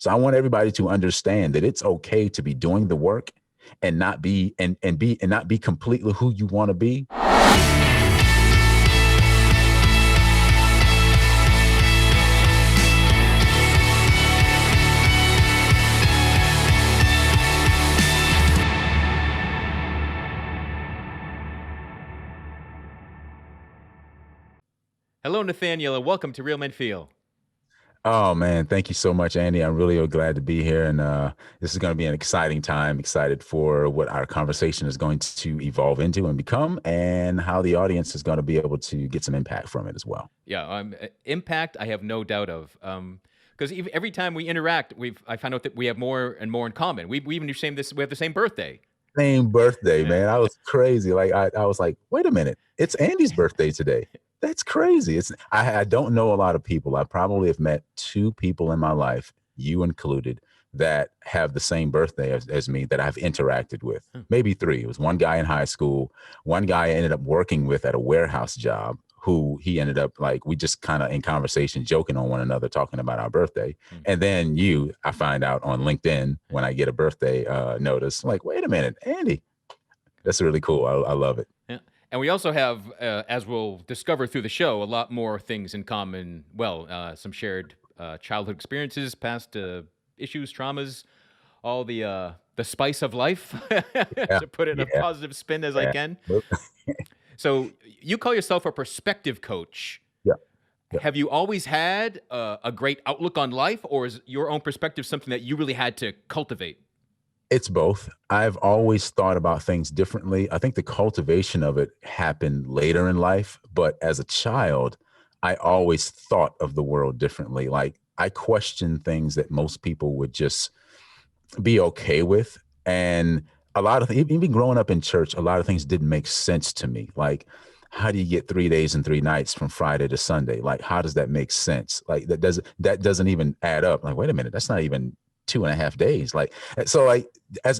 So I want everybody to understand that it's okay to be doing the work and not be and not be completely who you want to be. Hello, Nathaniel, and welcome to Real Men Feel. Oh man, thank you so much, Andy. I'm really glad to be here, and this is going to be an exciting time. Excited for what our conversation is going to evolve into and become, and how the audience is going to be able to get some impact from it as well. Yeah, impact, I have no doubt of. Because every time we interact, I found out that we have more and more in common. We even we have the same birthday. Same birthday, Yeah. man. I was crazy. Like I was like, wait a minute, it's Andy's birthday today. That's crazy. I don't know a lot of people. I probably have met 2 people in my life, you included, that have the same birthday as me that I've interacted with. Maybe 3. It was one guy in high school, one guy I ended up working with at a warehouse job, who he ended up, like, we just kind of in conversation joking on one another, talking about our birthday. And then I find out on LinkedIn when I get a birthday notice, I'm like, wait a minute, Andy. That's really cool. I love it. Yeah. And we also have, as we'll discover through the show, a lot more things in common. Well, some shared childhood experiences, past issues, traumas, all the spice of life, to put it in a positive spin as I can. So you call yourself a perspective coach. Yeah. Have you always had a great outlook on life, or is your own perspective something that you really had to cultivate? It's both. I've always thought about things differently. I think the cultivation of it happened later in life, but as a child, I always thought of the world differently. Like, I questioned things that most people would just be okay with. And a lot of even growing up in church, a lot of things didn't make sense to me. Like, how do you get 3 days and 3 nights from Friday to Sunday? Like, how does that make sense? Like, that doesn't even add up. Like, wait a minute, that's not even 2.5 days. Like, so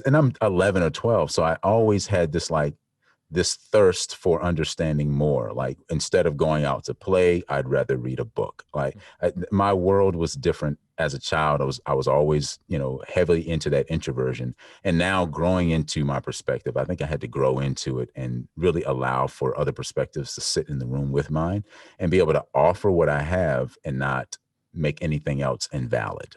and I'm 11 or 12. So I always had this thirst for understanding more. Like, instead of going out to play, I'd rather read a book. Like, my world was different as a child. I was always, heavily into that introversion. And now, growing into my perspective, I think I had to grow into it and really allow for other perspectives to sit in the room with mine and be able to offer what I have and not make anything else invalid.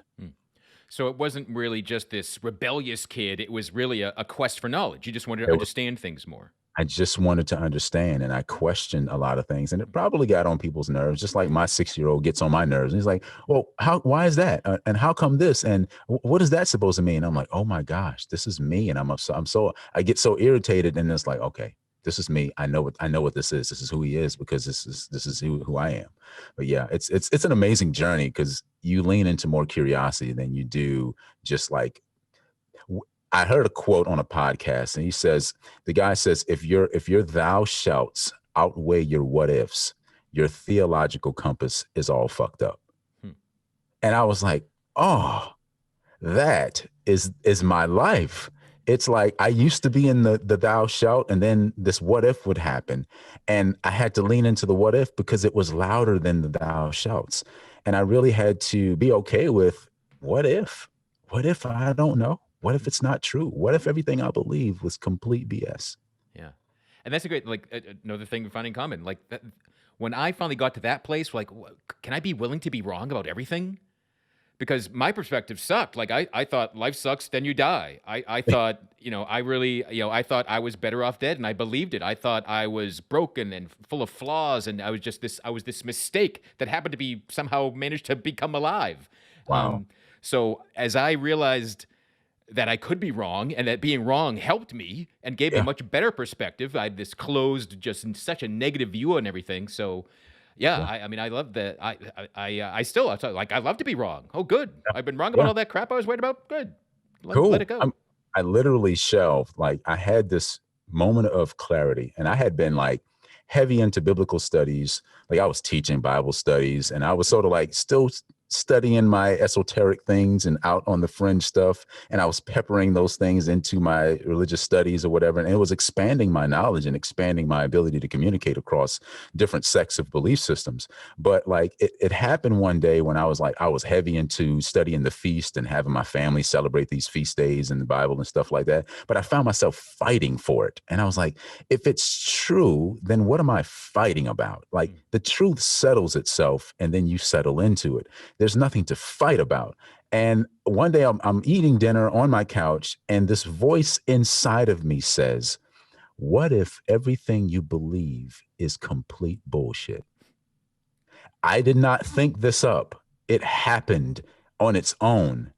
So it wasn't really just this rebellious kid. It was really a quest for knowledge. You just wanted to understand things more. I just wanted to understand, and I questioned a lot of things, and it probably got on people's nerves, just like my 6-year-old gets on my nerves. And he's like, well, why is that? And how come this? And what is that supposed to mean? I'm like, oh my gosh, this is me. And I get so irritated, and it's like, okay, this is me. I know what this is. This is who he is, because this is who I am. But yeah, it's an amazing journey, because you lean into more curiosity than you do just like. I heard a quote on a podcast, and the guy says, if your thou shouts outweigh your what ifs, your theological compass is all fucked up. And I was like, oh, that is my life. It's like, I used to be in the thou shalt, and then this what if would happen. And I had to lean into the what if, because it was louder than the thou shouts. And I really had to be okay with, what if? What if I don't know? What if it's not true? What if everything I believe was complete BS? Yeah. And that's a great, another thing we find in common. Like, when I finally got to that place, like, can I be willing to be wrong about everything? Because my perspective sucked. Like, I thought life sucks, then you die. I thought, I thought I was better off dead, and I believed it. I thought I was broken and full of flaws, and I was this mistake that happened to be somehow managed to become alive. Wow. So as I realized that I could be wrong, and that being wrong helped me and gave me a much better perspective, I had this closed, just such a negative view on everything. So yeah. I mean, I love that. I love to be wrong. Oh, good. I've been wrong about all that crap I was worried about. Good. Cool. Let it go. I literally shelved. Like, I had this moment of clarity, and I had been like heavy into biblical studies. Like, I was teaching Bible studies, and I was sort of like still studying my esoteric things and out on the fringe stuff. And I was peppering those things into my religious studies or whatever. And it was expanding my knowledge and expanding my ability to communicate across different sects of belief systems. But like it happened one day when I was heavy into studying the feast and having my family celebrate these feast days in the Bible and stuff like that. But I found myself fighting for it. And I was like, if it's true, then what am I fighting about? Like the truth settles itself and then you settle into it. There's nothing to fight about. And one day I'm eating dinner on my couch, and this voice inside of me says, what if everything you believe is complete bullshit? I did not think this up. It happened on its own.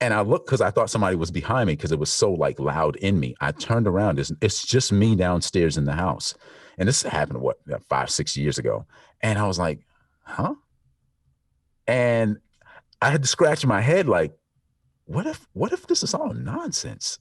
And I looked because I thought somebody was behind me because it was so like loud in me. I turned around. It's just me downstairs in the house. And this happened, what, 5, 6 years ago. And I was like, huh? And I had to scratch my head like, what if this is all nonsense?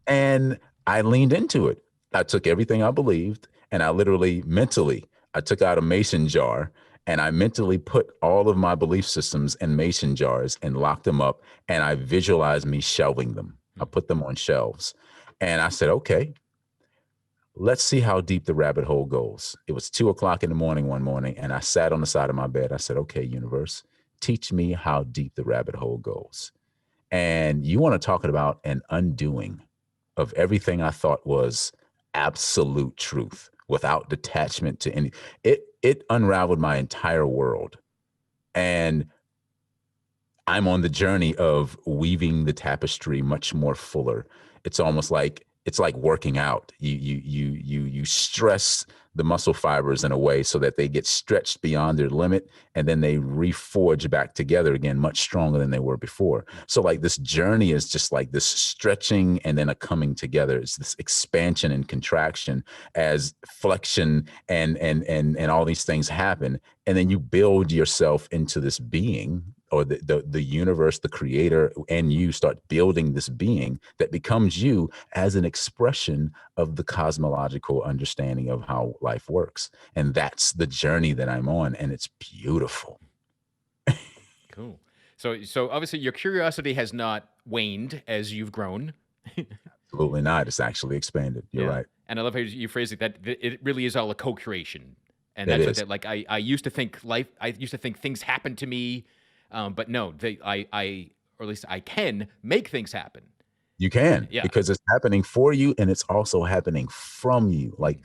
And I leaned into it. I took everything I believed and I literally mentally, I took out a mason jar and I mentally put all of my belief systems in mason jars and locked them up. And I visualized me shelving them. I put them on shelves. And I said, okay, let's see how deep the rabbit hole goes. It was 2 o'clock in the morning one morning, and I sat on the side of my bed. I said, okay, universe, teach me how deep the rabbit hole goes. And you want to talk about an undoing of everything I thought was absolute truth without detachment to any. It unraveled my entire world. And I'm on the journey of weaving the tapestry much more fuller. It's like working out. You stress the muscle fibers in a way so that they get stretched beyond their limit, and then they reforge back together again much stronger than they were before. So like this journey is just like this stretching and then a coming together. It's this expansion and contraction as flexion and all these things happen, and then you build yourself into this being, or the universe, the creator, and you start building this being that becomes you as an expression of the cosmological understanding of how life works. And that's the journey that I'm on, and it's beautiful. Cool. So obviously your curiosity has not waned as you've grown. Absolutely not. It's actually expanded. You're right. And I love how you phrase it, that it really is all a co-creation. And It that's what is. that, like, I used to think things happen to me, but no, or at least I can make things happen. You can, Yeah. because it's happening for you and it's also happening from you. Like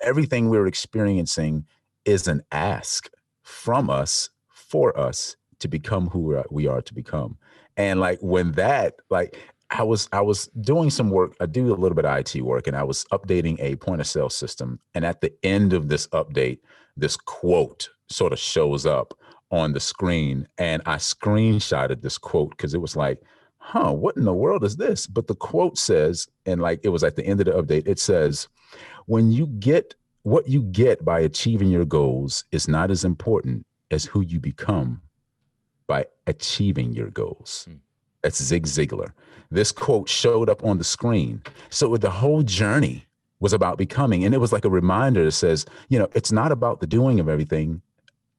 everything we're experiencing is an ask from us for us to become who we are to become. And like when that, like I was doing some work. I do a little bit of IT work, and I was updating a point of sale system. And at the end of this update, this quote sort of shows up on the screen, and I screenshotted this quote because it was like, huh, what in the world is this? But the quote says, and like it was at the end of the update, it says, when you get what you get by achieving your goals is not as important as who you become by achieving your goals. That's Zig Ziglar. This quote showed up on the screen. So the whole journey was about becoming. And it was like a reminder that says, you know, it's not about the doing of everything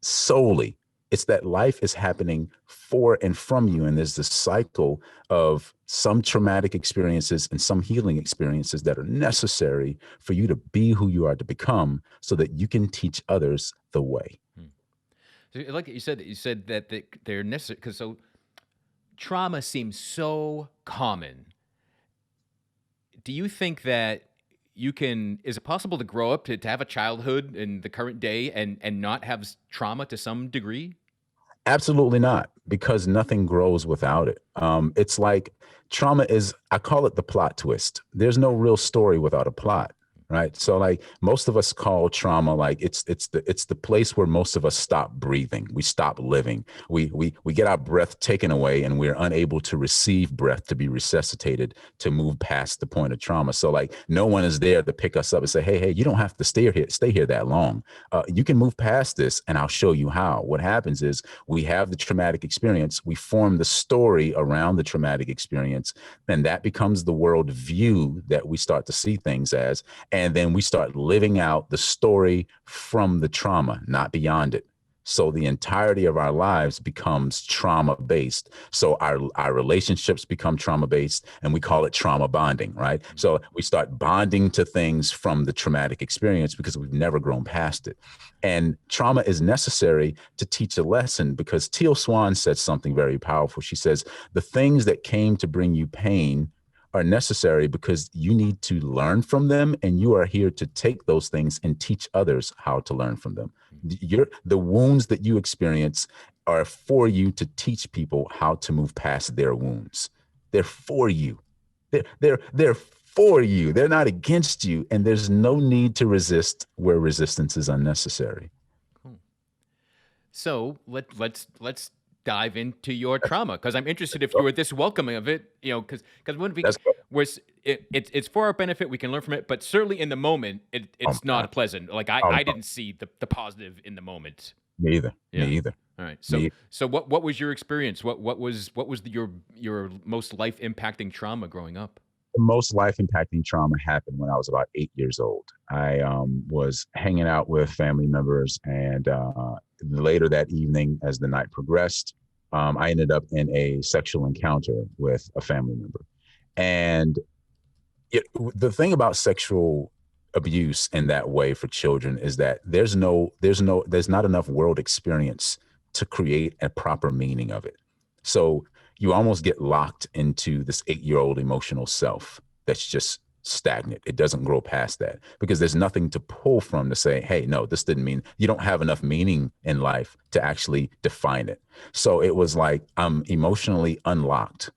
solely. It's that life is happening for and from you. And there's this cycle of some traumatic experiences and some healing experiences that are necessary for you to be who you are to become so that you can teach others the way. So like you said that they're necessary because trauma seems so common. Do you think that is it possible to grow up to have a childhood in the current day and not have trauma to some degree? Absolutely not, because nothing grows without it. It's like trauma is, I call it the plot twist. There's no real story without a plot. Right. So like most of us call trauma like it's the place where most of us stop breathing. We stop living. We get our breath taken away and we're unable to receive breath to be resuscitated to move past the point of trauma. So like no one is there to pick us up and say, hey, you don't have to stay here that long. You can move past this and I'll show you how. What happens is we have the traumatic experience. We form the story around the traumatic experience, and that becomes the world view that we start to see things as. And then we start living out the story from the trauma, not beyond it. So the entirety of our lives becomes trauma based. So our relationships become trauma based, and we call it trauma bonding, right? So we start bonding to things from the traumatic experience because we've never grown past it. And trauma is necessary to teach a lesson, because Teal Swan said something very powerful. She says, the things that came to bring you pain are necessary because you need to learn from them, and you are here to take those things and teach others how to learn from them. The wounds that you experience are for you to teach people how to move past their wounds. They're for you. They're for you. They're not against you, and there's no need to resist where resistance is unnecessary. Cool. So let's dive into your trauma, because I'm interested if you were this welcoming of it, because when we That's good. was it's for our benefit, we can learn from it, but certainly in the moment, Oh my it's not God. pleasant. Like Oh, I no. didn't see the positive in the moment. Me either. Me Yeah. either. All right. So Me. so what was your experience? What was your most life impacting trauma growing up? The most life impacting trauma happened when I was about 8 years old. I was hanging out with family members, and later that evening, as the night progressed, I ended up in a sexual encounter with a family member. And the thing about sexual abuse in that way for children is that there's not enough world experience to create a proper meaning of it. So you almost get locked into this 8 year old emotional self that's just stagnant. It doesn't grow past that because there's nothing to pull from to say, hey, no, this didn't mean. You don't have enough meaning in life to actually define it. So it was like I'm emotionally unlocked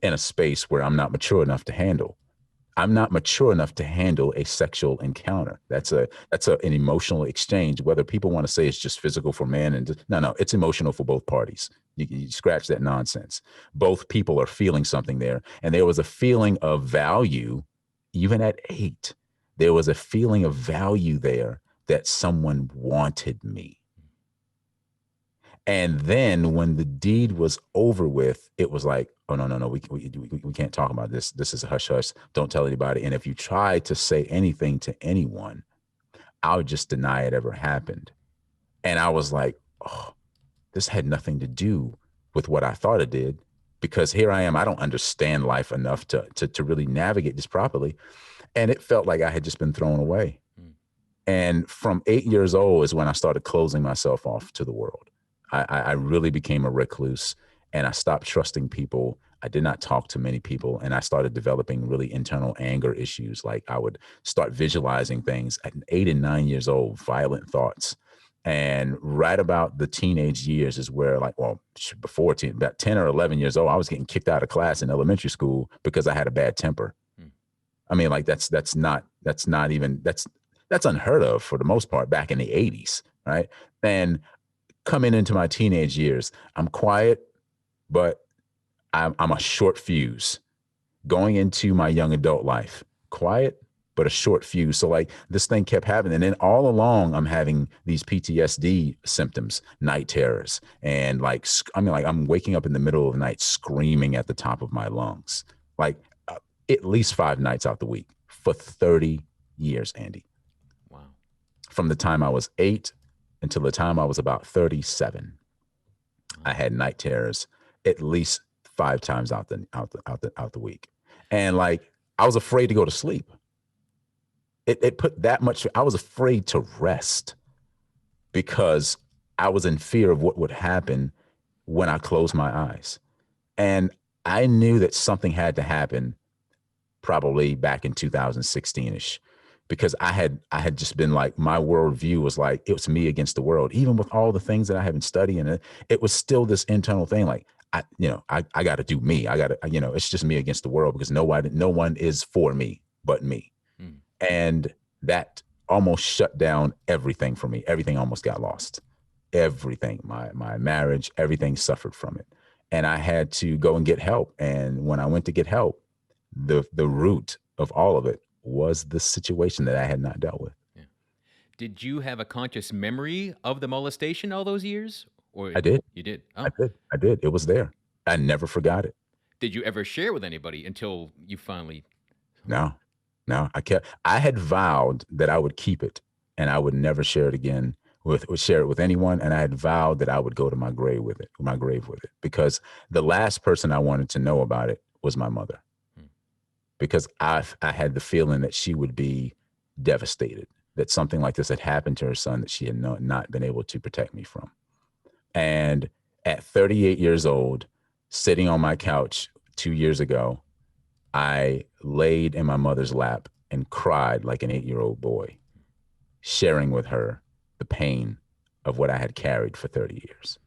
in a space where I'm not mature enough to handle. I'm not mature enough to handle a sexual encounter. An emotional exchange. Whether people want to say it's just physical for men, and no, it's emotional for both parties. You scratch that nonsense. Both people are feeling something there, and there was a feeling of value, even at 8. There was a feeling of value there that someone wanted me. And then when the deed was over with, it was like, oh, no, we can't talk about this. This is a hush hush. Don't tell anybody. And if you try to say anything to anyone, I'll just deny it ever happened. And I was like, oh, this had nothing to do with what I thought it did, because here I am. I don't understand life enough to really navigate this properly. And it felt like I had just been thrown away. Mm. And from 8 years old is when I started closing myself off to the world. I really became a recluse, and I stopped trusting people. I did not talk to many people, and I started developing really internal anger issues. Like I would start visualizing things at 8 and 9 years old, violent thoughts. And right about the teenage years is where, like, well, before about 10 or 11 years old, I was getting kicked out of class in elementary school because I had a bad temper. Mm. I mean, like that's unheard of for the most part back in the 80s, right? And coming into my teenage years, I'm quiet, but I'm a short fuse. Going into my young adult life, quiet, but a short fuse. So like this thing kept happening. And then all along, I'm having these PTSD symptoms, night terrors. And like, I'm waking up in the middle of the night screaming at the top of my lungs, like at least 5 nights out the week for 30 years, Andy. Wow. From the time I was 8 until the time I was about 37, I had night terrors at least 5 times out the week. And like, I was afraid to go to sleep. It put that much, I was afraid to rest because I was in fear of what would happen when I closed my eyes. And I knew that something had to happen probably back in 2016ish, because I had just been like, my worldview was like, it was me against the world. Even with all the things that I had been studying, it was still this internal thing. Like, I got to do me. I got to, it's just me against the world, because no one is for me but me. Mm. And that almost shut down everything for me. Everything almost got lost. Everything, my marriage, everything suffered from it. And I had to go and get help. And when I went to get help, the root of all of it was the situation that I had not dealt with. Yeah. Did you have a conscious memory of the molestation all those years? Or I did. you did? I Oh. did. I did. It was there. I never forgot it. Did you ever share with anybody until you finally? No, I had vowed that I would keep it and I would never share it again would share it with anyone. And I had vowed that I would go to my grave with it, because the last person I wanted to know about it was my mother, Hmm. because I had the feeling that she would be devastated, that something like this had happened to her son that she had not been able to protect me from. And at 38 years old, sitting on my couch 2 years ago, I laid in my mother's lap and cried like an 8-year-old boy, sharing with her the pain of what I had carried for 30 years.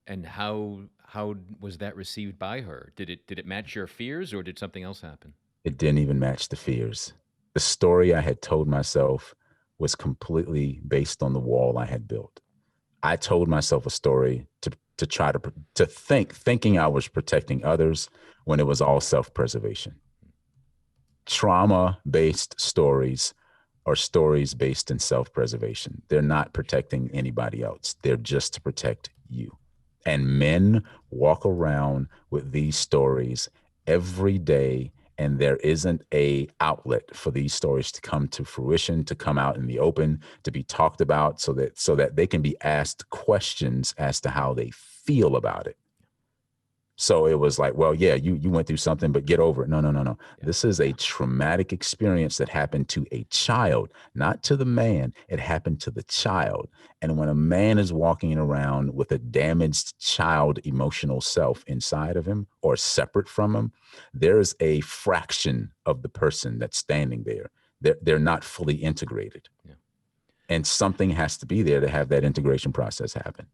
And how was that received by her? Did it match your fears, or did something else happen? It didn't even match the fears. The story I had told myself was completely based on the wall I had built. I told myself a story to try to thinking I was protecting others, when it was all self-preservation. Trauma-based stories are stories based in self-preservation. They're not protecting anybody else. They're just to protect you. And men walk around with these stories every day, and there isn't a outlet for these stories to come to fruition, to come out in the open, to be talked about, so that they can be asked questions as to how they feel about it. So it was like, well, yeah, you went through something, but get over it. No, no, no, no. Yeah. This is a traumatic experience that happened to a child, not to the man. It happened to the child. And when a man is walking around with a damaged child emotional self inside of him or separate from him, there is a fraction of the person that's standing there. They're not fully integrated. Yeah. And something has to be there to have that integration process happen.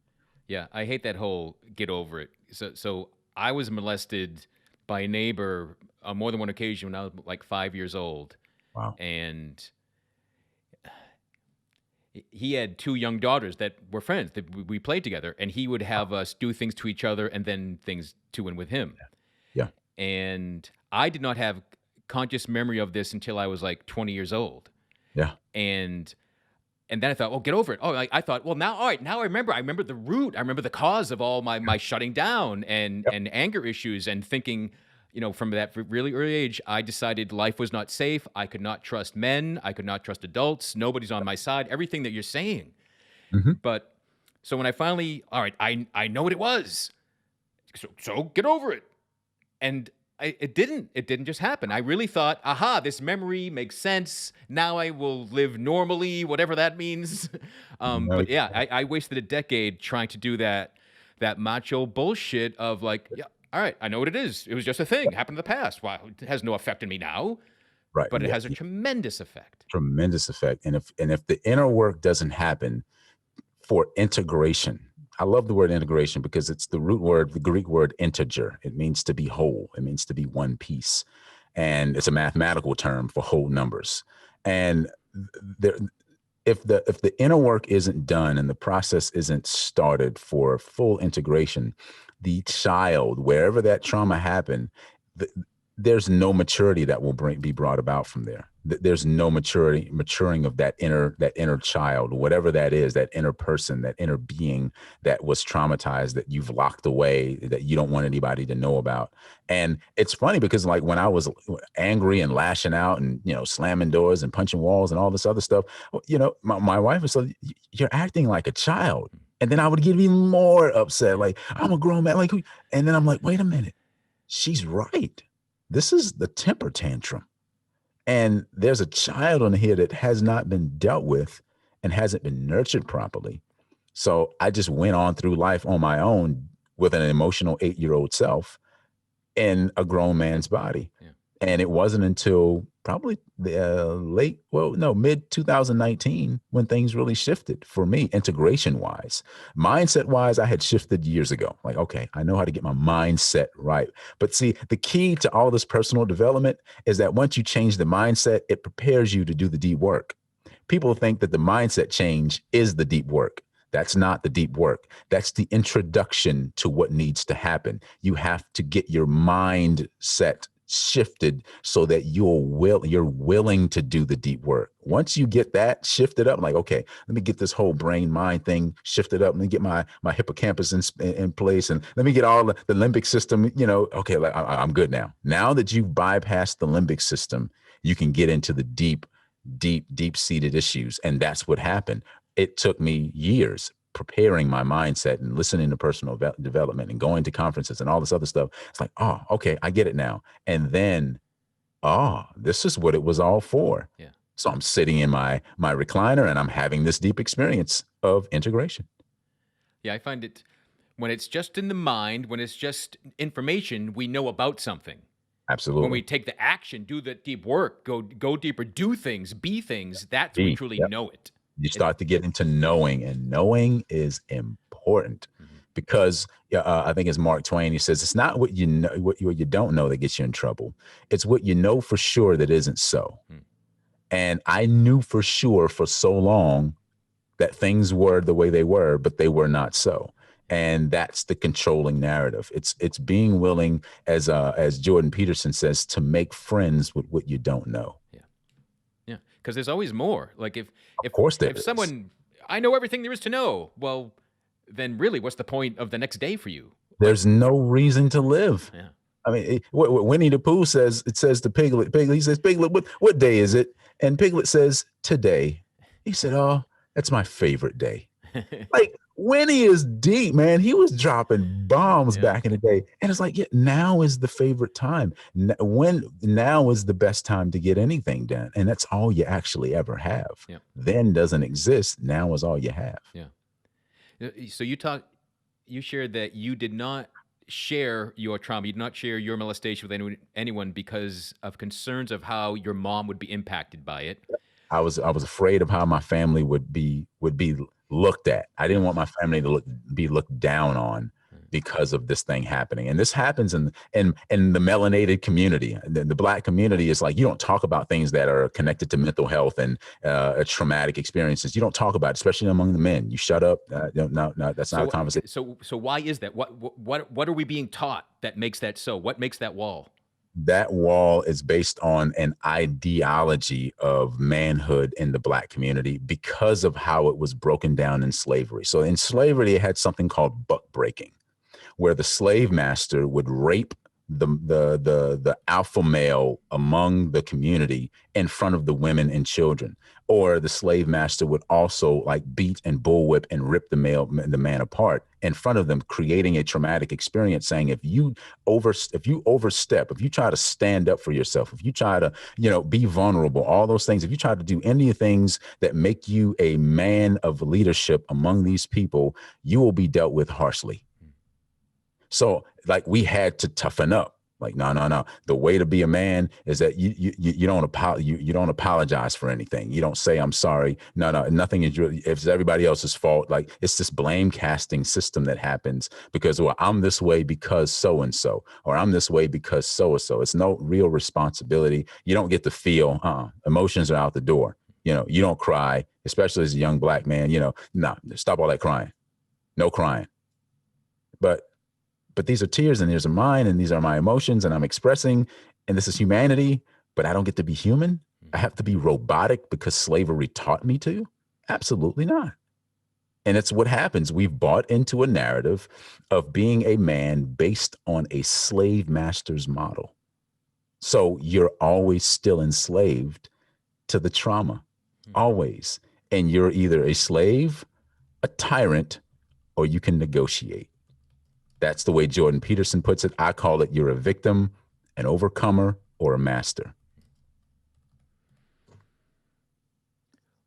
Yeah, I hate that whole get over it. So I was molested by a neighbor on more than one occasion when I was like 5 years old, Wow. and he had two young daughters that were friends that we played together, and he would have us do things to each other and then things to and with him. Yeah. And I did not have conscious memory of this until I was like 20 years old. Yeah. And then I thought, well, get over it. Oh, I thought, well, now, all right, now I remember. I remember the root. I remember the cause of all my shutting down and Yep. and anger issues, and thinking, from that really early age, I decided life was not safe. I could not trust men. I could not trust adults. Nobody's on my side. Everything that you're saying. Mm-hmm. But so when I finally, all right, I know what it was. So get over it. And it didn't just happen. I really thought, aha, this memory makes sense. Now I will live normally, whatever that means. No, But yeah, I wasted a decade trying to do that macho bullshit of like, yeah, all right, I know what it is. It was just a thing, happened in the past. Wow, it has no effect on me now, right. but it Yeah. has a tremendous effect. Tremendous effect. And if the inner work doesn't happen for integration, I love the word integration because it's the root word, the Greek word integer. It means to be whole. It means to be one piece. And it's a mathematical term for whole numbers. And there, if the inner work isn't done and the process isn't started for full integration, the child, wherever that trauma happened, there's no maturity that will be brought about from there. There's no maturing of that inner child, whatever that is, that inner person, that inner being that was traumatized, that you've locked away, that you don't want anybody to know about. And it's funny because like when I was angry and lashing out and, slamming doors and punching walls and all this other stuff, my wife was like, you're acting like a child. And then I would get even more upset. Like, I'm a grown man. Like, and then I'm like, wait a minute. She's right. This is the temper tantrum. And there's a child on here that has not been dealt with and hasn't been nurtured properly. So I just went on through life on my own with an emotional 8-year-old self in a grown man's body. Yeah. And it wasn't until probably the mid 2019 when things really shifted for me, integration wise. Mindset wise, I had shifted years ago. Like, okay, I know how to get my mindset right. But see, the key to all this personal development is that once you change the mindset, it prepares you to do the deep work. People think that the mindset change is the deep work. That's not the deep work. That's the introduction to what needs to happen. You have to get your mindset shifted so that you're willing to do the deep work. Once you get that shifted up, like, okay, let me get this whole brain mind thing shifted up. Let me get my hippocampus in place, and let me get all the limbic system, okay, I'm good now. Now that you've bypassed the limbic system, you can get into the deep deep-seated issues. And that's what happened. It took me years preparing my mindset and listening to personal development and going to conferences and all this other stuff. It's like, oh, okay, I get it now. And then, oh, this is what it was all for. Yeah. So I'm sitting in my recliner and I'm having this deep experience of integration. Yeah, I find it when it's just in the mind, when it's just information, we know about something. When we Absolutely. take the action, do the deep work, go deeper, do things, be things, that's when we Deep. truly Yep. know it. You It start to get into knowing, and knowing is important Mhm. because I think it's Mark Twain. He says it's not what you know, what you don't know that gets you in trouble. It's what you know for sure that isn't so. Mm. And I knew for sure for so long that things were the way they were, but they were not so. And that's the controlling narrative. It's being willing, as Jordan Peterson says, to make friends with what you don't know. Yeah. Yeah. Because there's always more. Like Of course there if is. someone I know everything there is to know, well, then really what's the point of the next day for you? Like, There's no reason to live. yeah. I mean, what Winnie the Pooh says, it says to Piglet, he says, Piglet, what day is it? And Piglet says, today. He said, oh, that's my favorite day. Like, Winnie is deep, man. He was dropping bombs Yeah. back in the day. And it's like, yeah, now is the favorite time. Now is the best time to get anything done. And that's all you actually ever have. Yeah. Then doesn't exist. Now is all you have. Yeah. So you shared that you did not share your trauma, you did not share your molestation with anyone because of concerns of how your mom would be impacted by it. I was afraid of how my family would be looked at. I Yeah. didn't want my family to be looked down on Mm. because of this thing happening. And this happens in the melanated community. The Black community is like, you don't talk about things that are connected to mental health and traumatic experiences. You don't talk about it, especially among the men. You shut up. No, that's not a So conversation. so why is that? What are we being taught that makes that so? What makes that wall? That wall is based on an ideology of manhood in the Black community because of how it was broken down in slavery. So in slavery, it had something called buck breaking, where the slave master would rape the alpha male among the community in front of the women and children, or the slave master would also like beat and bullwhip and rip the man apart in front of them, creating a traumatic experience, saying if you overstep, if you try to stand up for yourself, if you try to be vulnerable, all those things, if you try to do any things that make you a man of leadership among these people, you will be dealt with harshly. So like we had to toughen up. Like, no. The way to be a man is that you don't apologize for anything. You don't say I'm sorry. No, nothing is if it's everybody else's fault. Like it's this blame casting system that happens because, well, I'm this way because so and so, or I'm this way because so and so. It's no real responsibility. You don't get to feel. Emotions are out the door. You don't cry, especially as a young Black man. No, stop all that crying. No crying. But these are tears and these are mine and these are my emotions and I'm expressing, and this is humanity, but I don't get to be human. I have to be robotic because slavery taught me to? Absolutely not. And it's what happens. We've bought into a narrative of being a man based on a slave master's model. So you're always still enslaved to the trauma, always. And you're either a slave, a tyrant, or you can negotiate. That's the way Jordan Peterson puts it. I call it you're a victim, an overcomer, or a master.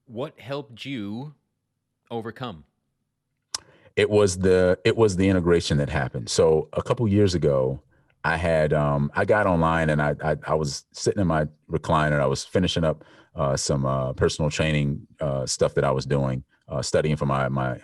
What helped you overcome? It was the integration that happened. So a couple years ago, I got online and I was sitting in my recliner. I was finishing up some personal training stuff that I was doing, studying for my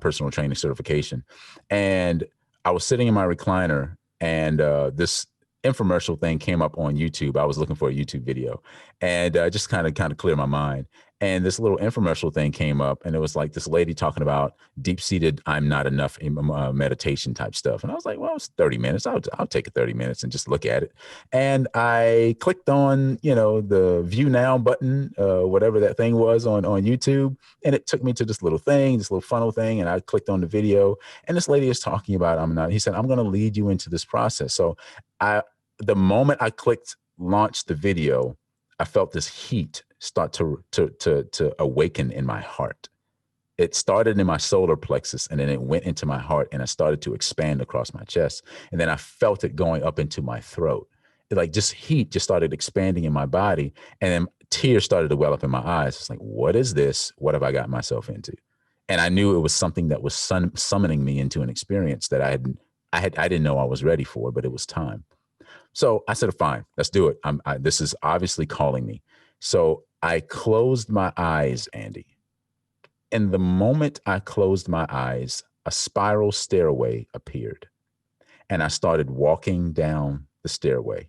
personal training certification, and I was sitting in my recliner, and this infomercial thing came up on YouTube. I was looking for a YouTube video, and just kind of clear my mind. And this little infomercial thing came up, and it was like this lady talking about deep-seated I'm not enough meditation type stuff. And I was like, well, it's 30 minutes. I'll take 30 minutes and just look at it. And I clicked on, the view now button, whatever that thing was on YouTube. And it took me to this little thing, this little funnel thing. And I clicked on the video, and this lady is talking about, he said, I'm going to lead you into this process. So the moment I clicked launch the video, I felt this heat start to awaken in my heart. It started in my solar plexus and then it went into my heart and I started to expand across my chest. And then I felt it going up into my throat. It like just heat just started expanding in my body. And then tears started to well up in my eyes. It's like, what is this? What have I got myself into? And I knew it was something that was summoning me into an experience that I didn't know I was ready for, but it was time. So I said, fine, let's do it. This is obviously calling me. So I closed my eyes, Andy. And the moment I closed my eyes, a spiral stairway appeared. And I started walking down the stairway.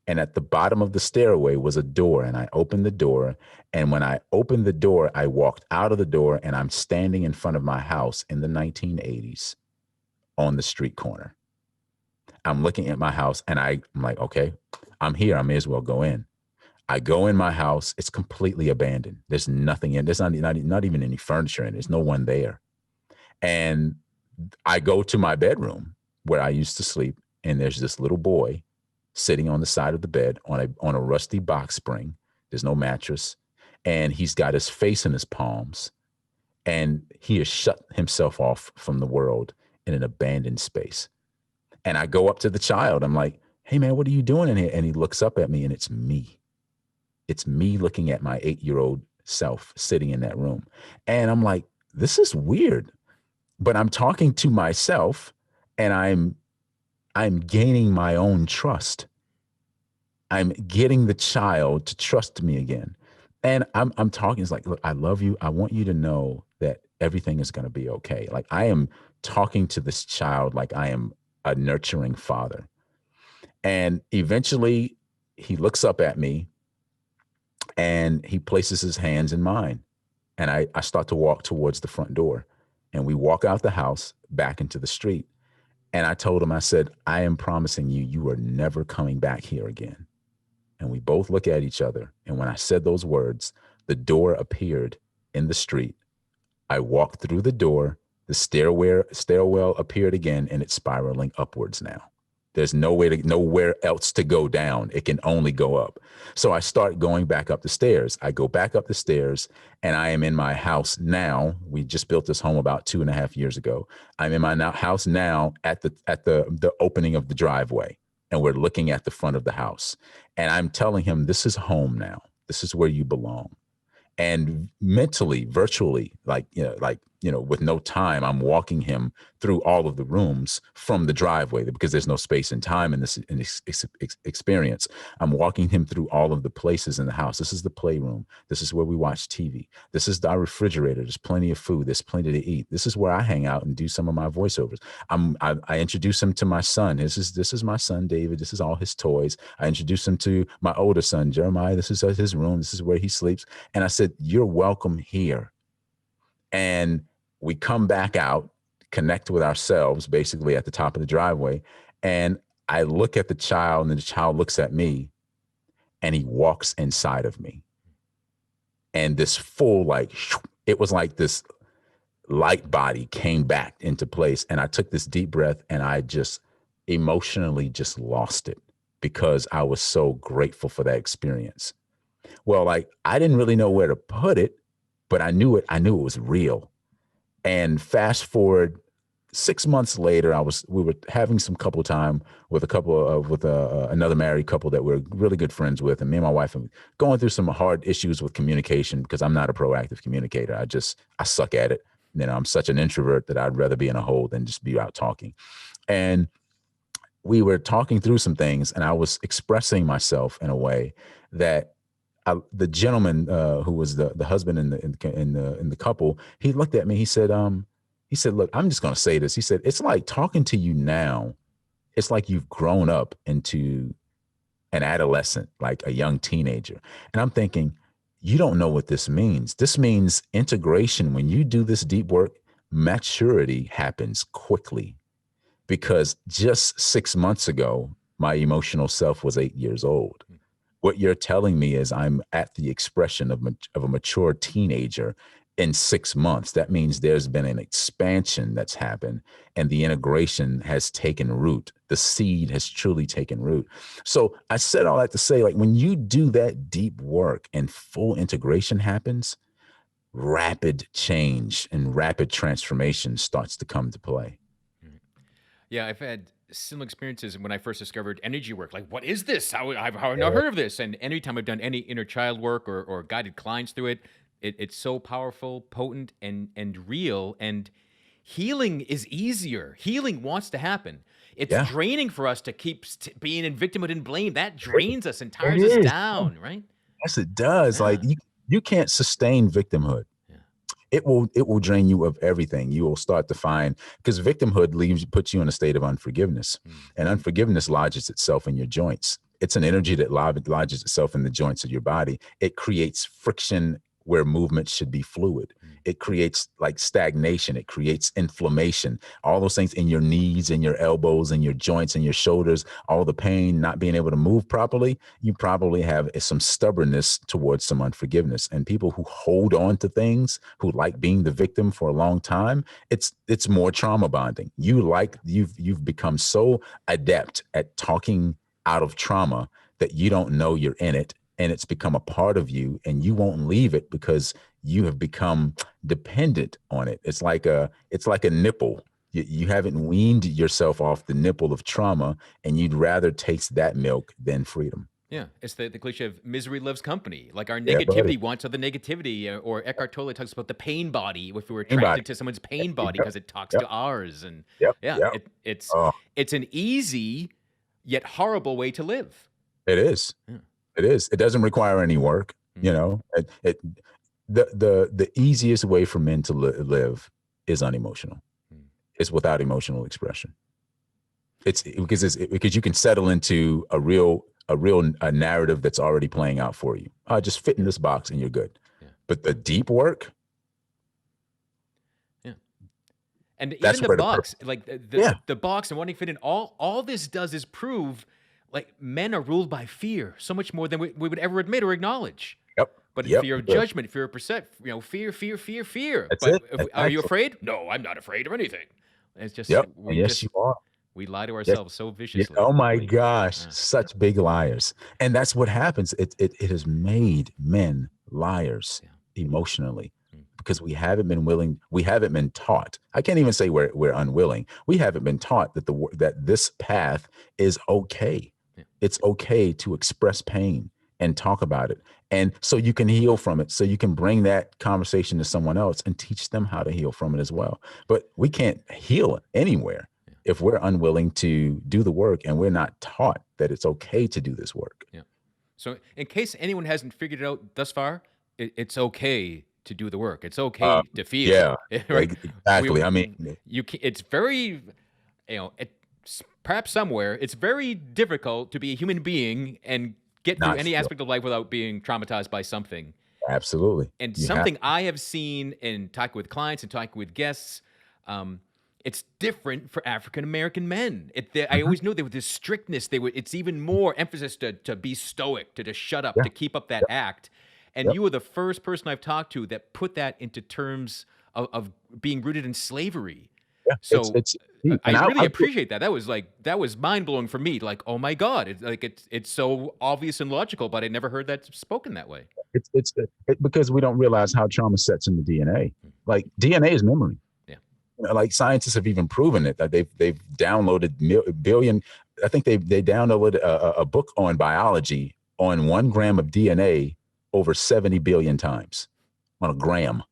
And at the bottom of the stairway was a door. And I opened the door. And when I opened the door, I walked out of the door and I'm standing in front of my house in the 1980s on the street corner. I'm looking at my house and I'm like, okay, I'm here. I may as well go in. I go in my house. It's completely abandoned. There's nothing in. There's not even any furniture in. There's no one there. And I go to my bedroom where I used to sleep, and there's this little boy sitting on the side of the bed on a rusty box spring. There's no mattress, and he's got his face in his palms, and he has shut himself off from the world in an abandoned space. And I go up to the child. I'm like, "Hey, man, what are you doing in here?" And he looks up at me, and it's me. It's me looking at my 8-year-old self sitting in that room. And I'm like, this is weird. But I'm talking to myself and I'm gaining my own trust. I'm getting the child to trust me again. And I'm talking, it's like, look, I love you. I want you to know that everything is going to be okay. Like I am talking to this child like I am a nurturing father. And eventually he looks up at me and he places his hands in mine. And I start to walk towards the front door. And we walk out the house back into the street. And I told him, I said, I am promising you, you are never coming back here again. And we both look at each other. And when I said those words, the door appeared in the street. I walked through the door. The stairwell appeared again, and it's spiraling upwards now. There's nowhere else to go down. It can only go up. So I start going back up the stairs. I go back up the stairs and I am in my house now. We just built this home about 2.5 years ago. I'm in my house now at the opening of the driveway, and we're looking at the front of the house. And I'm telling him, this is home now. This is where you belong. And mentally, virtually, with no time, I'm walking him through all of the rooms from the driveway because there's no space and time in this experience. I'm walking him through all of the places in the house. This is the playroom. This is where we watch TV. This is our refrigerator. There's plenty of food. There's plenty to eat. This is where I hang out and do some of my voiceovers. I introduce him to my son. This is my son, David. This is all his toys. I introduce him to my older son, Jeremiah. This is his room. This is where he sleeps. And I said, you're welcome here. And we come back out, connect with ourselves, basically at the top of the driveway. And I look at the child and the child looks at me and he walks inside of me. And this full, it was like this light body came back into place. And I took this deep breath and I just emotionally just lost it because I was so grateful for that experience. Well, I didn't really know where to put it, but I knew it was real. And fast forward 6 months later, we were having some couple time with another married couple that we're really good friends with, and me and my wife are going through some hard issues with communication because I'm not a proactive communicator. I suck at it. I'm such an introvert that I'd rather be in a hole than just be out talking. And we were talking through some things, and I was expressing myself in a way that the gentleman who was the husband in the couple, he looked at me. He said, look, I'm just going to say this. He said, it's like talking to you now. It's like you've grown up into an adolescent, like a young teenager. And I'm thinking, you don't know what this means. This means integration. When you do this deep work, maturity happens quickly, because just 6 months ago, my emotional self was 8 years old. What you're telling me is I'm at the expression of a mature teenager in 6 months. That means there's been an expansion that's happened and the integration has taken root. The seed has truly taken root. So I said all that to say, like, when you do that deep work and full integration happens, rapid change and rapid transformation starts to come to play. Yeah, I've had similar experiences when I first discovered energy work. Like, what is this? How have I not heard of this? And anytime I've done any inner child work or guided clients through it, it's so powerful, potent, and real. And healing is easier. Healing wants to happen. It's Yeah, draining for us to keep being in victimhood and blame. That drains us and it tires us is. down, right? Yes, it does. Yeah. Like, you can't sustain victimhood. Yeah. It will drain you of everything. You will start to find, because victimhood puts you in a state of unforgiveness, and unforgiveness lodges itself in your joints. It's an energy that lodges itself in the joints of your body. It creates friction where movement should be fluid. It creates like stagnation. It creates inflammation. All those things in your knees and your elbows and your joints and your shoulders, all the pain, not being able to move properly, you probably have some stubbornness towards some unforgiveness. And people who hold on to things, who like being the victim for a long time, it's more trauma bonding. You've become so adept at talking out of trauma that you don't know you're in it, and it's become a part of you, and you won't leave it because you have become dependent on it. It's like a nipple. You haven't weaned yourself off the nipple of trauma, and you'd rather taste that milk than freedom. Yeah, it's the cliche of misery loves company. Like our Yeah, buddy. negativity wants other negativity, or Eckhart Tolle talks about the pain body. If we were Anybody. attracted to someone's pain body Yep. because it talks Yep. to ours, and Yep. yeah, Yep. Oh, it's an easy yet horrible way to live. it is. Yeah. It is. It doesn't require any work. You Mhm. know, the easiest way for men to live is unemotional. Mm. It's without emotional expression. It's because you can settle into a narrative that's already playing out for you. Just fit in this box and you're good. Yeah. But the deep work, Yeah. And even that's the where box, like yeah, the box and wanting to fit in, all this does is prove like men are ruled by fear so much more than we would ever admit or acknowledge. yep, But yep. fear of judgment, fear of fear, fear, fear, fear. That's But it. are you Exactly. afraid? No, I'm not afraid of anything. It's just Yep. And yes, you are. we lie to Yes. ourselves so Yeah. viciously. Oh my gosh, Uh, such big liars. And that's what happens. It has made men liars yeah. emotionally, Mm. because we haven't been taught. I can't even say we're unwilling. We haven't been taught that this path is okay. Yeah. It's okay to express pain and talk about it. And so you can heal from it. So you can bring that conversation to someone else and teach them how to heal from it as well. But we can't heal anywhere if we're unwilling to do the work, and we're not taught that it's okay to do this work. Yeah. So, in case anyone hasn't figured it out thus far, it's okay to do the work. It's okay to feel, Yeah, right? exactly. I mean, It's very, perhaps somewhere it's very difficult to be a human being and get through not any feel. aspect of life without being traumatized by something. Absolutely. And You have something I have seen in talking with clients and talking with guests, it's different for African American men. I Mhm. always knew there was this strictness. It's even more emphasis to be stoic, to just shut up, Yeah. to keep up that Yep. act. And Yep. you were the first person I've talked to that put that into terms of being rooted in slavery. Yeah. So It's deep. I And really I feel appreciate that. That was mind blowing for me. Like, oh my God, it's so obvious and logical, but I never heard that spoken that way. because we don't realize how trauma sets in the DNA. Like, DNA is memory. Yeah. Like, scientists have even proven it, that they've downloaded billion. I think they downloaded a book on biology on 1 gram of DNA over 70 billion times on a gram.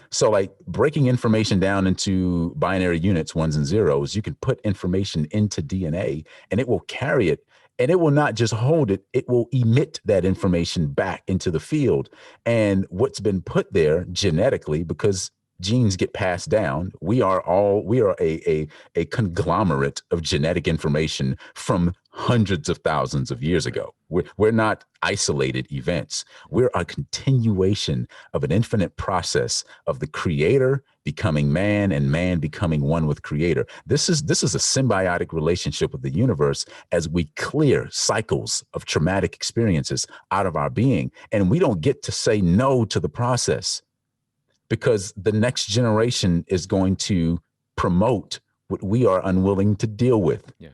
So, like, breaking information down into binary units, ones and zeros, you can put information into DNA and it will carry it, and it will not just hold it, it will emit that information back into the field. And what's been put there genetically, because genes get passed down, we are a conglomerate of genetic information from hundreds of thousands of years ago. We're not isolated events. We're a continuation of an infinite process of the creator becoming man and man becoming one with creator. This is a symbiotic relationship with the universe as we clear cycles of traumatic experiences out of our being. And we don't get to say no to the process. because the next generation is going to promote what we are unwilling to deal with. Yeah.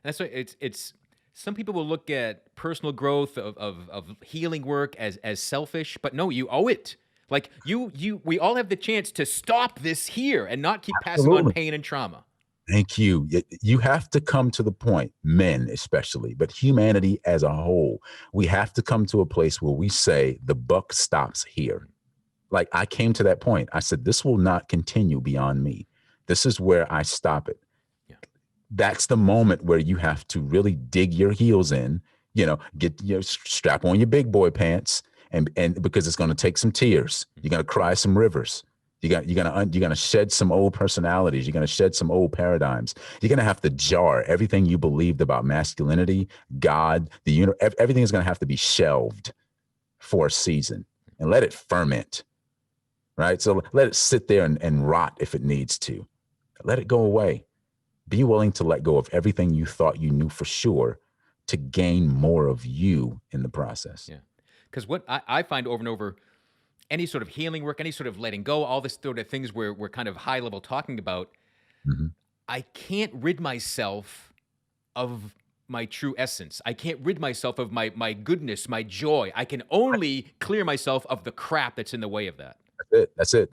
That's why it's some people will look at personal growth of healing work as selfish, but no, you owe it. Like we all have the chance to stop this here and not keep passing on Absolutely. pain and trauma. Thank you. You have to come to the point, men especially, but humanity as a whole, we have to come to a place where we say the buck stops here. Like I came to that point. I said, this will not continue beyond me. This is where I stop it. Yeah. That's the moment where you have to really dig your heels in, get your strap on your big boy pants, and because it's going to take some tears. You're going to cry some rivers. You're gonna shed some old personalities. You're gonna shed some old paradigms. You're gonna have to jar everything you believed about masculinity, God, the universe. Everything is gonna have to be shelved for a season and let it ferment. Right. So let it sit there and rot if it needs to. Let it go away. Be willing to let go of everything you thought you knew for sure to gain more of you in the process. Yeah. Because what I find over and over, any sort of healing work, any sort of letting go, all this sort of things we're kind of high level talking about, Mm-hmm. I can't rid myself of my true essence. I can't rid myself of my goodness, my joy. I can only clear myself of the crap that's in the way of that. That's it.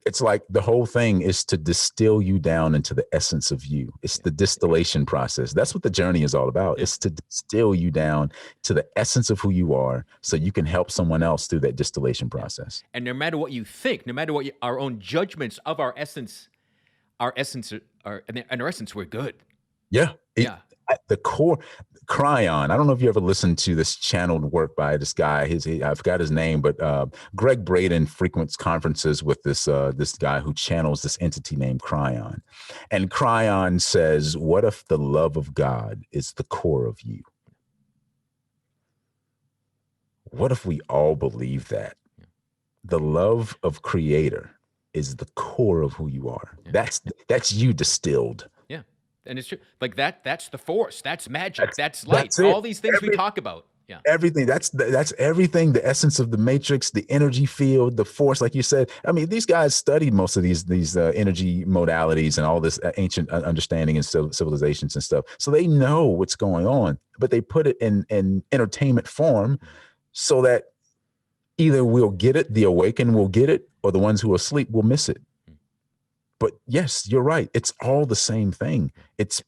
It's like the whole thing is to distill you down into the essence of you. It's the distillation process. That's what the journey is all about. Yeah. It's to distill you down to the essence of who you are so you can help someone else through that distillation process. And no matter what you think, no matter what our own judgments of our essence and our essence, we're good. Yeah. Yeah. At the core, Cryon. I don't know if you ever listened to this channeled work by this guy. I forgot his name, but Greg Braden frequents conferences with this guy who channels this entity named Cryon. And Cryon says, what if the love of God is the core of you? What if we all believe that? The love of Creator is the core of who you are. Yeah. That's you distilled. Yeah. And it's true. Like that's the force. That's magic. That's light. That's it. All these things we talk about. Yeah. Everything. That's everything. The essence of the matrix, the energy field, the force. Like you said, I mean, these guys studied most of these energy modalities and all this ancient understanding and civilizations and stuff. So they know what's going on, but they put it in entertainment form so that either we'll get it, the awakened will get it, or the ones who are asleep will miss it. But yes, you're right. It's all the same thing. It's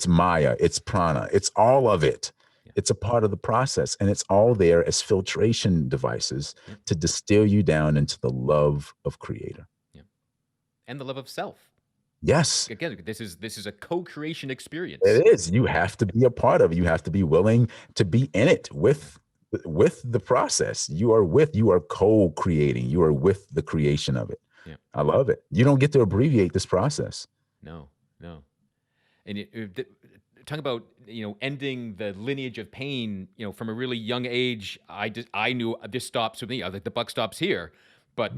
Maya, it's prana, it's all of it. It's a part of the process, and it's all there as filtration devices to distill you down into the love of Creator. Yeah. And the love of self. Yes. Again, this is a co-creation experience. It is. You have to be a part of it. You have to be willing to be in it with the process. You are co-creating. You are with the creation of it. Yeah. I love it. You don't get to abbreviate this process. No. And talking about, ending the lineage of pain, from a really young age, I knew this stops with me. I was like, the buck stops here. But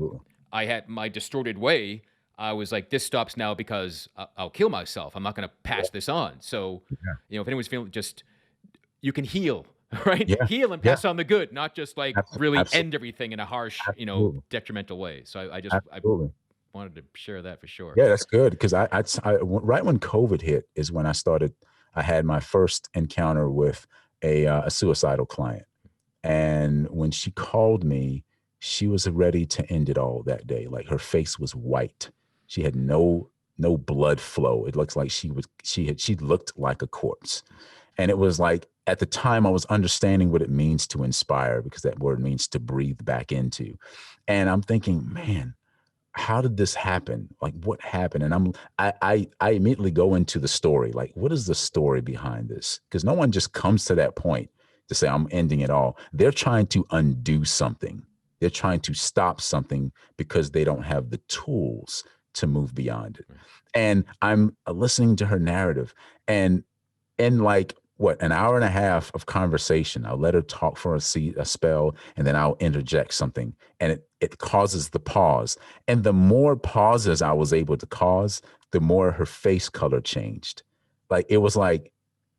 I had my distorted way. I was like, this stops now because I'll kill myself. I'm not going to pass this on. So, if anyone's feeling, just, you can heal, right? Yeah. Heal and pass on the good, not just like really Absolutely. end everything in a harsh, detrimental way. So I wanted to share that for sure. Yeah, that's good. Because I right when COVID hit is when I had my first encounter with a suicidal client. And when she called me, she was ready to end it all that day. Like her face was white. She had no blood flow. It looks like she looked like a corpse. And it was like, at the time I was understanding what it means to inspire, because that word means to breathe back into. And I'm thinking, man, how did this happen? Like, what happened? And I immediately go into the story. Like, what is the story behind this? Because no one just comes to that point to say, I'm ending it all. They're trying to undo something. They're trying to stop something because they don't have the tools to move beyond it. And I'm listening to her narrative, and in like an hour and a half of conversation, I'll let her talk for a spell, and then I'll interject something, and it causes the pause. And the more pauses I was able to cause, the more her face color changed. Like, it was like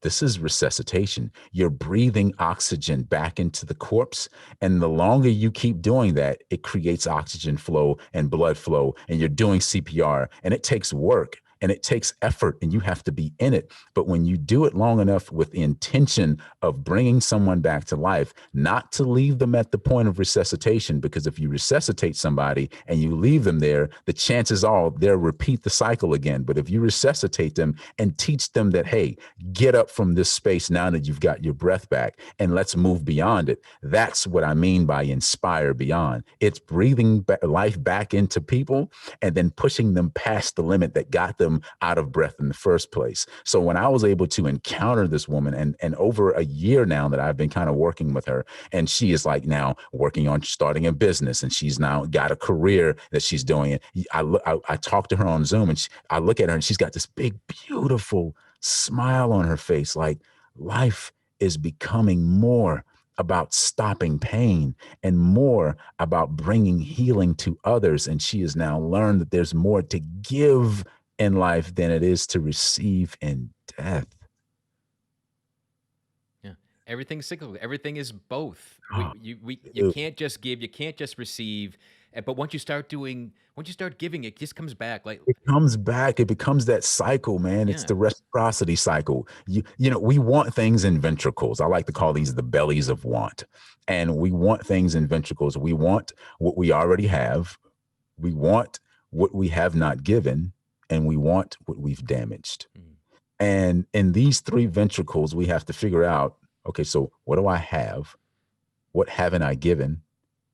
This is resuscitation. You're breathing oxygen back into the corpse. And the longer you keep doing that, it creates oxygen flow and blood flow. And you're doing CPR. And it takes work and it takes effort and you have to be in it. But when you do it long enough with the intention of bringing someone back to life, not to leave them at the point of resuscitation, because if you resuscitate somebody and you leave them there, the chances are they'll repeat the cycle again. But if you resuscitate them and teach them that, hey, get up from this space now that you've got your breath back and let's move beyond it. That's what I mean by inspire beyond. It's breathing life back into people and then pushing them past the limit that got them out of breath in the first place. So when I was able to encounter this woman, and over a year now that I've been kind of working with her, and she is like now working on starting a business, and she's now got a career that she's doing. I talk to her on Zoom, and I look at her, and she's got this big, beautiful smile on her face, like life is becoming more about stopping pain and more about bringing healing to others. And she has now learned that there's more to give in life than it is to receive in death. Yeah. Everything's cyclical. Everything is both. Oh, You can't just give, you can't just receive. But once you start giving, it just comes back. Like, it comes back. It becomes that cycle, man. It's yeah. the reciprocity cycle. We want things in ventricles. I like to call these the bellies of want. And we want things in ventricles. We want what we already have. We want what we have not given, and we want what we've damaged. Mm. And in these three ventricles, we have to figure out, okay, so what do I have? What haven't I given?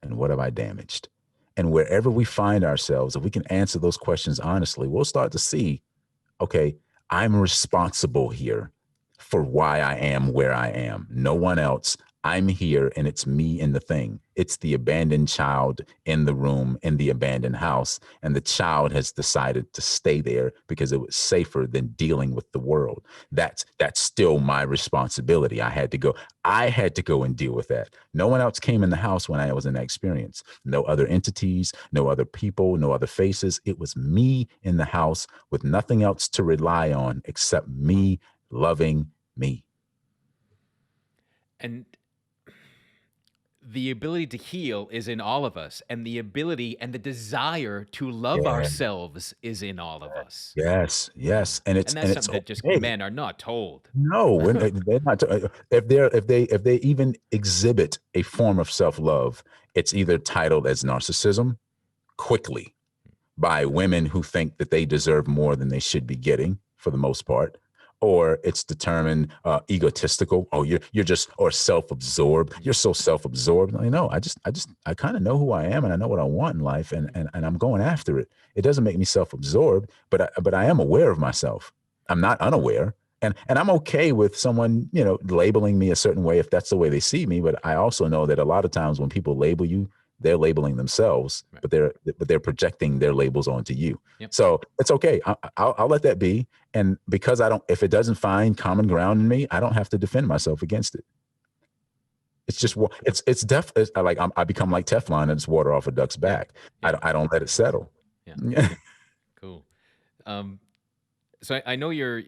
And what have I damaged? And wherever we find ourselves, if we can answer those questions honestly, we'll start to see, okay, I'm responsible here for why I am where I am. No one else. I'm here and it's me and the thing. It's the abandoned child in the room in the abandoned house. And the child has decided to stay there because it was safer than dealing with the world. That's still my responsibility. I had to go and deal with that. No one else came in the house when I was in that experience. No other entities, no other people, no other faces. It was me in the house with nothing else to rely on except me loving me. And the ability to heal is in all of us, and the ability and the desire to love Yeah. ourselves is in all of us. Yes, Yeah. yes, and And it's that's and it's something that just okay. men are not told. No, when they're not. If they even exhibit a form of self love, it's either titled as narcissism quickly by women who think that they deserve more than they should be getting for the most part, or it's determined egotistical. Oh, you're just or self-absorbed. You're so self-absorbed. I know. I kind of know who I am and I know what I want in life, and I'm going after it. It doesn't make me self-absorbed, but I am aware of myself. I'm not unaware. And I'm okay with someone, labeling me a certain way if that's the way they see me. But I also know that a lot of times when people label you, they're labeling themselves, Right. but they're projecting their labels onto you. Yep. So it's okay. I'll let that be. And because if it doesn't find common ground in me, I don't have to defend myself against it. It's just I become like Teflon and it's water off a duck's Yeah. back. Yeah. I don't let it settle. Yeah. Cool. So I know you're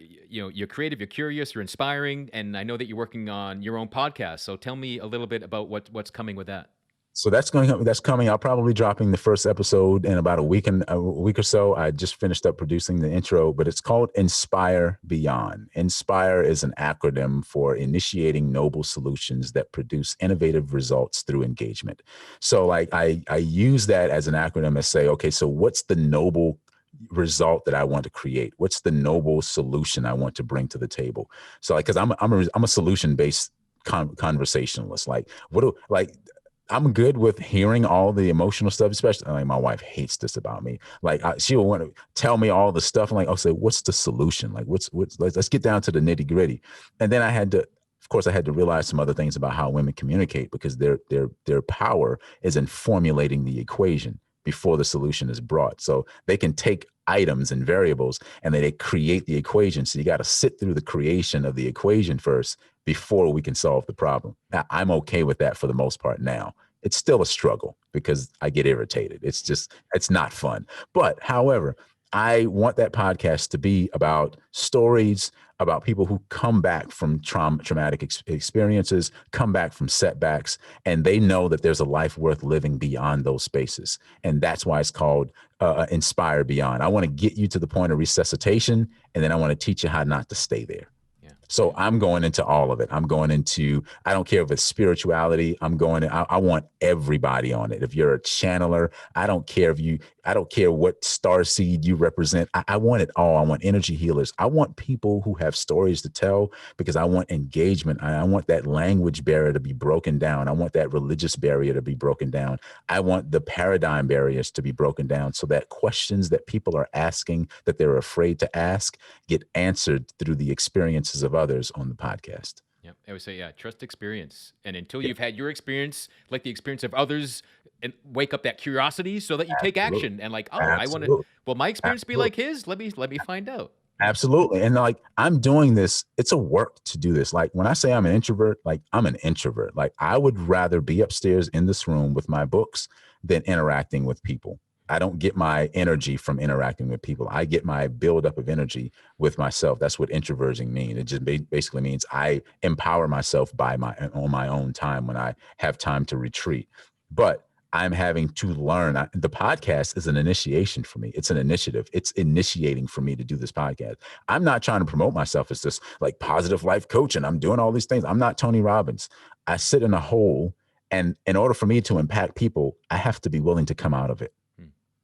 creative, you're curious, you're inspiring, and I know that you're working on your own podcast. So tell me a little bit about what's coming with that. So that's coming. I'll probably dropping the first episode in about a week or so. I just finished up producing the intro, but it's called Inspire Beyond. Inspire is an acronym for initiating noble solutions that produce innovative results through engagement. So like I use that as an acronym to say, okay, so what's the noble result that I want to create? What's the noble solution I want to bring to the table? So like, cause I'm a solution based conversationalist. I'm good with hearing all the emotional stuff, especially like my wife hates this about me. Like she'll want to tell me all the stuff. I'm like, I'll say, what's the solution? Like let's get down to the nitty gritty. And then of course, I had to realize some other things about how women communicate because their power is in formulating the equation before the solution is brought. So they can take items and variables and then they create the equation. So you got to sit through the creation of the equation first before we can solve the problem. Now, I'm okay with that for the most part now. It's still a struggle because I get irritated. It's not fun. But however, I want that podcast to be about stories about people who come back from traumatic experiences, come back from setbacks, and they know that there's a life worth living beyond those spaces. And that's why it's called Inspire Beyond. I want to get you to the point of resuscitation, and then I want to teach you how not to stay there. Yeah. So I'm going into all of it. I'm going into, I don't care if it's spirituality. I want everybody on it. If you're a channeler, I don't care I don't care what star seed you represent. I want it all. I want energy healers. I want people who have stories to tell, because I want engagement. I want that language barrier to be broken down. I want that religious barrier to be broken down. I want the paradigm barriers to be broken down, so that questions that people are asking that they're afraid to ask get answered through the experiences of others on the podcast. Yep. I would say, yeah, trust experience. And until you've had your experience, like the experience of others, and wake up that curiosity so that you take Absolutely. action and like, oh, I want to, Absolutely. will my experience be Absolutely. like his? Let me find out. Absolutely. And like, I'm doing this, it's a work to do this. Like when I say I'm an introvert, like I'm an introvert. Like I would rather be upstairs in this room with my books than interacting with people. I don't get my energy from interacting with people. I get my buildup of energy with myself. That's what introverting means. It just basically means I empower myself on my own time when I have time to retreat. But I'm having to learn. The podcast is an initiation for me. It's an initiative. It's initiating for me to do this podcast. I'm not trying to promote myself as this like positive life coach and I'm doing all these things. I'm not Tony Robbins. I sit in a hole, and in order for me to impact people, I have to be willing to come out of it.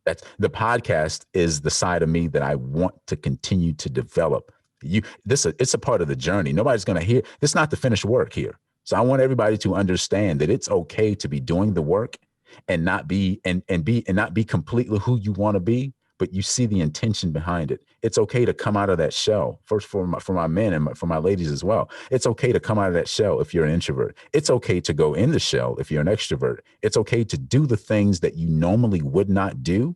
That's the podcast is the side of me that I want to continue to develop. It's a part of the journey. Nobody's going to hear. It's not the finished work here. So I want everybody to understand that it's okay to be doing the work and not be completely who you want to be, but you see the intention behind it. It's okay to come out of that shell. First, for my men and for my ladies as well. It's okay to come out of that shell if you're an introvert. It's okay to go in the shell if you're an extrovert. It's okay to do the things that you normally would not do,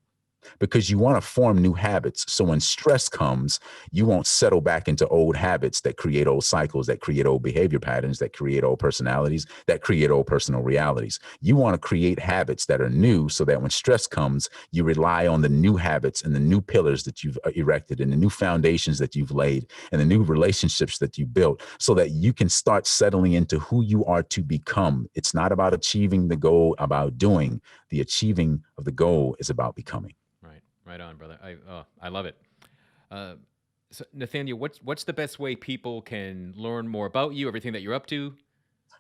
because you want to form new habits. So when stress comes, you won't settle back into old habits that create old cycles, that create old behavior patterns, that create old personalities, that create old personal realities. You want to create habits that are new, so that when stress comes, you rely on the new habits and the new pillars that you've erected and the new foundations that you've laid and the new relationships that you built, so that you can start settling into who you are to become. It's not about achieving the goal, about doing. The achieving of the goal is about becoming. Right on, brother. I love it. So Nathaniel, what's the best way people can learn more about you, everything that you're up to?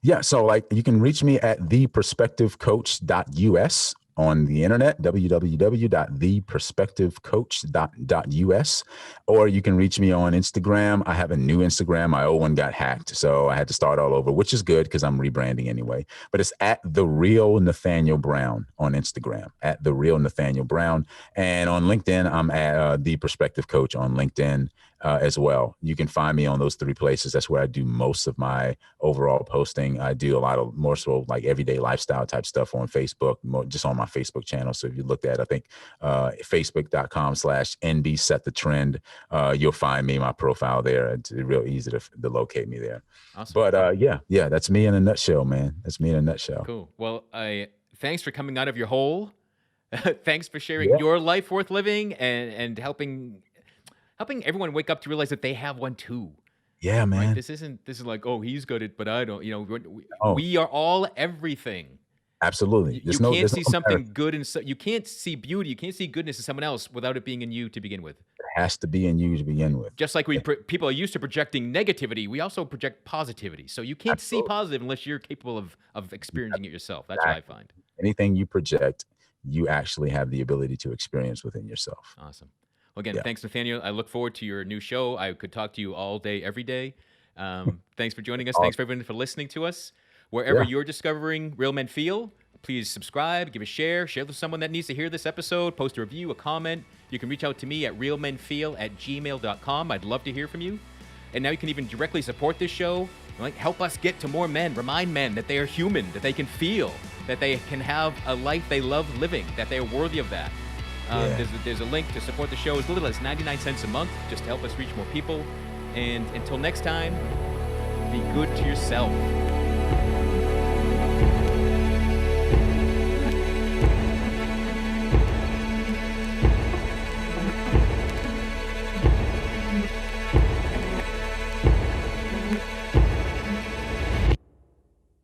Yeah. So like you can reach me at theperspectivecoach.us on the internet, www.theperspectivecoach.us, or you can reach me on Instagram. I have a new Instagram. My old one got hacked, so I had to start all over, which is good because I'm rebranding anyway. But it's at The Real Nathaniel Brown on Instagram, at The Real Nathaniel Brown. And on LinkedIn, I'm at The Perspective Coach on LinkedIn as well. You can find me on those three places. That's where I do most of my overall posting. I do a lot of more so like everyday lifestyle type stuff on Facebook, just on my Facebook channel. So if you looked at, I think, facebook.com/NB Set the Trend, you'll find me, my profile there. It's real easy to locate me there. Awesome. But yeah, that's me in a nutshell, man. That's me in a nutshell. Cool. Well, thanks for coming out of your hole. Thanks for sharing your life worth living and helping everyone wake up to realize that they have one too. Yeah, man. Right? This is like, oh, he's got it, but I don't. We are all everything. Absolutely. You can't see something good you can't see beauty, you can't see goodness in someone else without it being in you to begin with. It has to be in you to begin with. Just like people are used to projecting negativity, we also project positivity. So you can't see positive unless you're capable of experiencing it yourself. That's what I find. Anything you project, you actually have the ability to experience within yourself. Awesome. Well, again, thanks, Nathaniel. I look forward to your new show. I could talk to you all day, every day. Thanks for joining us. Thanks for everyone for listening to us. Wherever you're discovering Real Men Feel, please subscribe, give a share with someone that needs to hear this episode, post a review, a comment. You can reach out to me at realmenfeel@gmail.com. I'd love to hear from you. And now you can even directly support this show. Help us get to more men. Remind men that they are human, that they can feel, that they can have a life they love living, that they are worthy of that. There's a link to support the show as little as 99 cents a month, just to help us reach more people. And until next time, be good to yourself.